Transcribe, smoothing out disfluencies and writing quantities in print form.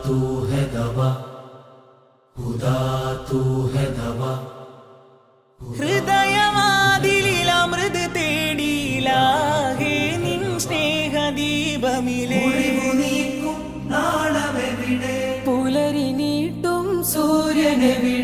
तू है दवा, खुदा तू है दवा. ഹൃദയവാതിലിൽ അമൃത് തേടിയിലാകെ നിൻ സ്നേഹദീപമിലേ. നീക്കും നാളമെവിടെ, പുലരി നീട്ടും സൂര്യനെവിടെ.